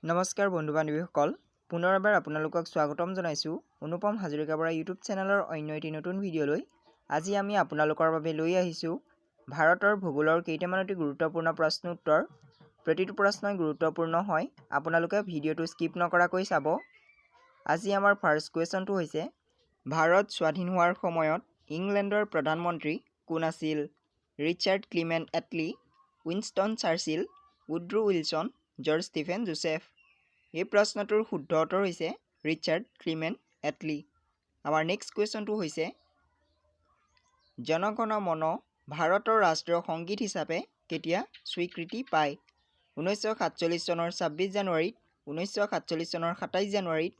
নমস্কাৰ বন্ধু বান্ধৱীসকল পুনৰ এবাৰ আপোনালোকক স্বাগতম জনাইছো অনুপম হাজৰিকাৰ পৰা ইউটিউব চেনেলৰ অন্য এটি নতুন ভিডিঅ'লৈ আজি আমি আপোনালোকৰ বাবে লৈ আহিছো ভাৰতৰ ভূগোলৰ কেইটামান অতি গুৰুত্বপূৰ্ণ প্ৰশ্ন উত্তৰ প্ৰতিটো প্ৰশ্নই গুৰুত্বপূৰ্ণ হয় আপোনালোকে ভিডিঅ'টো স্কিপ নকৰাকৈ চাব আজি আমাৰ ফাৰ্ষ্ট কোৱেশ্চনটো হৈছে ভাৰত স্বাধীন হোৱাৰ সময়ত ইংলেণ্ডৰ প্ৰধানমন্ত্ৰী কোন আছিল Richard Clement Attlee Winston Churchill Woodrow Wilson George Stephen Joseph এই প্ৰশ্নটোৰ শুদ্ধ উত্তৰ হৈছে ৰিচাৰ্ড ক্লিমেণ্ট এটলি আমাৰ নেক্সট কোৱেশ্চনটো হৈছে জনগণ মন ভাৰতৰ ৰাষ্ট্ৰীয় সংগীত হিচাপে কেতিয়া স্বীকৃতি পায় 1947 চনৰ 26 জানুৱাৰীত 1947 চনৰ 27 জানুৱাৰীত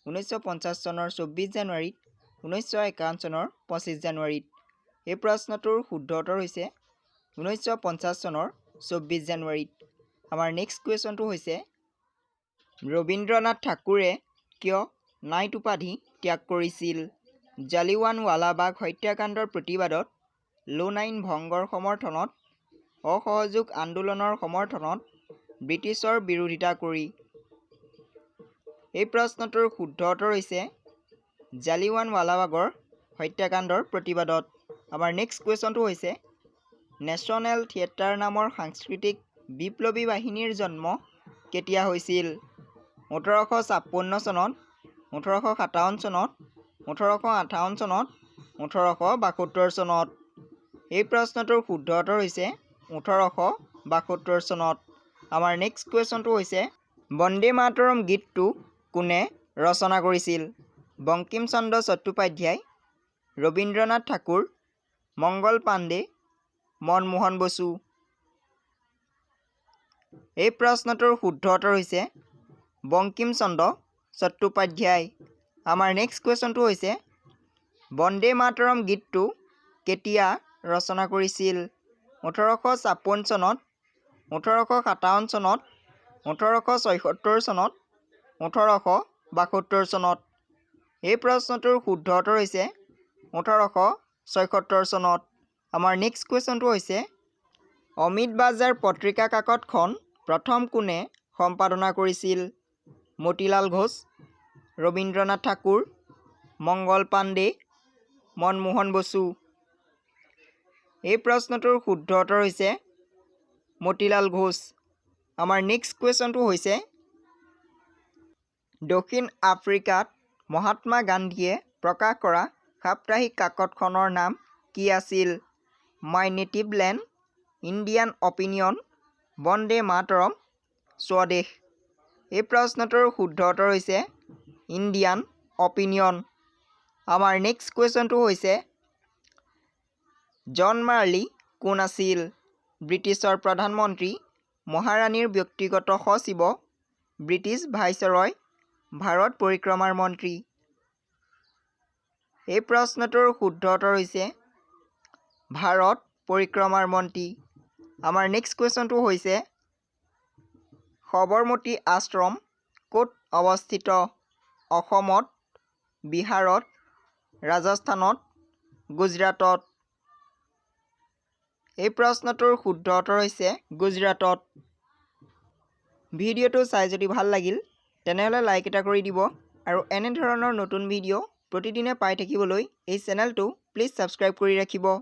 1950 চনৰ 24 জানুৱাৰীত 1951 চনৰ 25 জানুৱাৰীত এই প্ৰশ্নটোৰ শুদ্ধ উত্তৰ হৈছে 1950 চনৰ 24 জানুৱাৰীত আমাৰ নেক্সট কোৱেশ্চনটো হৈছে ৰবীন্দ্ৰনাথ ঠাকুৰে কিয় নাইট উপাধি ত্যাগ কৰিছিল জালিৱানৱালাবাগ হত্যাকাণ্ডৰ প্ৰতিবাদত লোন আইন ভংগৰ সমৰ্থনত অসহযোগ আন্দোলনৰ সমৰ্থনত ব্ৰিটিছৰ বিৰোধিতা কৰি এই প্ৰশ্নটোৰ শুদ্ধ উত্তৰ হৈছে জালিৱানৱালাবাগৰ হত্যাকাণ্ডৰ প্ৰতিবাদত আমাৰ নেক্সট কুৱেশ্যনটো হৈছে নেশ্যনেল থিয়েটাৰ নামৰ সাংস্কৃতিক বিপ্লৱী বাহিনীৰ জন্ম কেতিয়া হৈছিল 1856 চনত 1857 চনত 1858 চনত 1872 চনত এই প্ৰশ্নটোৰ শুদ্ধ উত্তৰ হৈছে 1872 চনত আমাৰ নেক্সট কুৱেশ্যনটো হৈছে বন্দে মাতৰম গীতটো কোনে ৰচনা কৰিছিল বংকিম চন্দ্ৰ চট্টোপাধ্যায় ৰবীন্দ্ৰনাথ ঠাকুৰ মংগল পাণ্ডে মনমোহন বসু এই প্ৰশ্নটোৰ শুদ্ধ উত্তৰ হৈছে বংকিম চন্দ্ৰ চট্টোপাধ্যায় আমাৰ নেক্সট কুৱেশ্যনটো হৈছে বন্দে মাতৰম গীতটো কেতিয়া ৰচনা কৰিছিল 1856 চনত 1857 চনত 1876 চনত 1872 চনত এই প্ৰশ্নটোৰ শুদ্ধ উত্তৰ হৈছে 1876 চনত আমাৰ নেক্সট কুৱেশ্যনটো হৈছে অমিত বাজাৰ পত্ৰিকা কাকতখন প্ৰথম কোনে সম্পাদনা কৰিছিল মতিলাল ঘোষ ৰবীন্দ্ৰনাথ ঠাকুৰ মংগল পাণ্ডে মনমোহন বসু এই প্ৰশ্নটোৰ শুদ্ধ উত্তৰ হৈছে মতিলাল ঘোষ আমাৰ নেক্সট কুৱেশ্যনটো হৈছে দক্ষিণ আফ্ৰিকাত মহাত্মা গান্ধীয়ে প্ৰকাশ কৰা সাপ্তাহিক কাকতখনৰ নাম কি আছিল my native land Indian opinion Bande Mataram Swadesh এই প্ৰশ্নটোৰ শুদ্ধ উত্তৰ হৈছে ইণ্ডিয়ান অপিনিয়ন আমাৰ নেক্সট কুৱেশ্যনটো হৈছে জন মাৰ্লি কোন আছিল ব্ৰিটিছৰ প্ৰধানমন্ত্ৰী মহাৰাণীৰ ব্যক্তিগত সচিব ব্ৰিটিছ ভাইচৰয় ভাৰত পৰিক্ৰমাৰ মন্ত্ৰী এই প্ৰশ্নটোৰ শুদ্ধ উত্তৰ হৈছে ভাৰত পৰিক্ৰমাৰ মন্ত্ৰী আমাৰ নেক্সট কুৱেশ্যনটো হৈছে সবৰমতী আশ্ৰম ক'ত অৱস্থিত অসমত বিহাৰত ৰাজস্থানত গুজৰাটত এই প্ৰশ্নটোৰ শুদ্ধ উত্তৰ হৈছে গুজৰাটত ভিডিঅ'টো চাই যদি ভাল লাগিল তেনেহ'লে লাইক এটা কৰি দিব আৰু এনে ধৰণৰ নতুন ভিডিঅ' প্ৰতিদিনে পাই থাকিবলৈ এই চেনেলটো প্লিজ ছাবস্ক্ৰাইব কৰি ৰাখিব